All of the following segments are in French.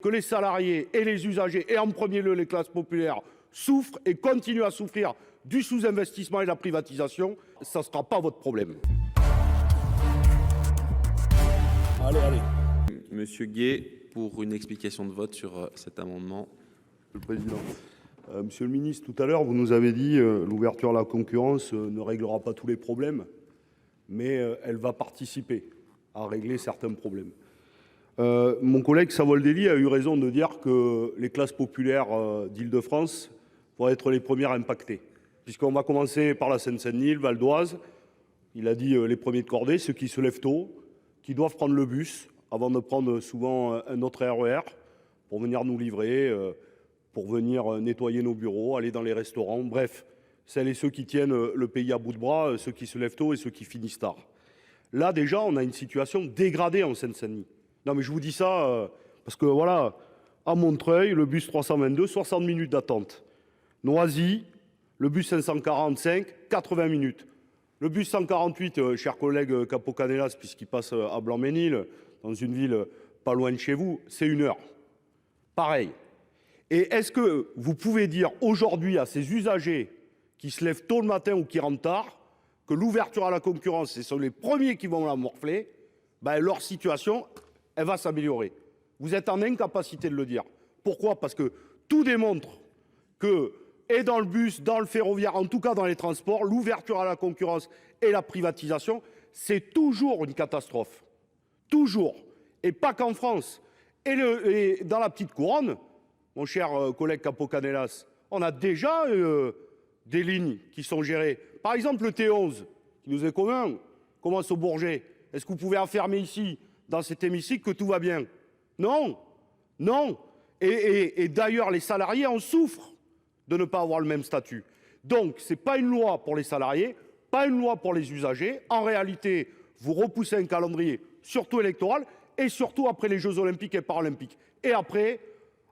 que les salariés et les usagers, et en premier lieu les classes populaires, souffrent et continuent à souffrir du sous-investissement et de la privatisation, ça ne sera pas votre problème. Allez. Monsieur Gay, pour une explication de vote sur cet amendement. Monsieur le Président. Monsieur le ministre, tout à l'heure, vous nous avez dit l'ouverture à la concurrence ne réglera pas tous les problèmes, mais elle va participer à régler certains problèmes. Mon collègue Savoldelli a eu raison de dire que les classes populaires d'Île-de-France vont être les premières impactées, puisqu'on va commencer par la Seine-Saint-Denis, le Val d'Oise. Il a dit les premiers de cordée, ceux qui se lèvent tôt, qui doivent prendre le bus avant de prendre souvent un autre RER pour venir nous livrer, pour venir nettoyer nos bureaux, aller dans les restaurants. Bref, celles et ceux qui tiennent le pays à bout de bras, ceux qui se lèvent tôt et ceux qui finissent tard. Là, déjà, on a une situation dégradée en Seine-Saint-Denis. Non, mais je vous dis ça parce que, voilà, à Montreuil, le bus 322, 60 minutes d'attente. Noisy, le bus 545, 80 minutes. Le bus 148, cher collègue Capo-Canellas, puisqu'il passe à Blanc-Ménil, dans une ville pas loin de chez vous, c'est 1 heure. Pareil. Et est-ce que vous pouvez dire aujourd'hui à ces usagers qui se lèvent tôt le matin ou qui rentrent tard que l'ouverture à la concurrence, ce sont les premiers qui vont la morfler, ben leur situation, elle va s'améliorer. Vous êtes en incapacité de le dire. Pourquoi? Parce que tout démontre que, et dans le bus, dans le ferroviaire, en tout cas dans les transports, l'ouverture à la concurrence et la privatisation, c'est toujours une catastrophe. Toujours. Et pas qu'en France. Et dans la petite couronne, mon cher collègue Capo-Canellas, on a déjà des lignes qui sont gérées. Par exemple, le T11, qui nous est commun, commence au Bourget. Est-ce que vous pouvez affirmer ici, dans cet hémicycle, que tout va bien? Non. Non. Et d'ailleurs, les salariés en souffrent de ne pas avoir le même statut. Donc, ce n'est pas une loi pour les salariés, pas une loi pour les usagers. En réalité, vous repoussez un calendrier, surtout électoral, et surtout après les Jeux Olympiques et Paralympiques. Et après,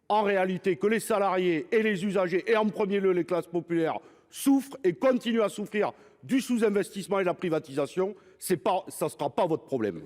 en réalité, que les salariés et les usagers, et en premier lieu les classes populaires, souffrent et continuent à souffrir du sous-investissement et de la privatisation, ça ne sera pas votre problème.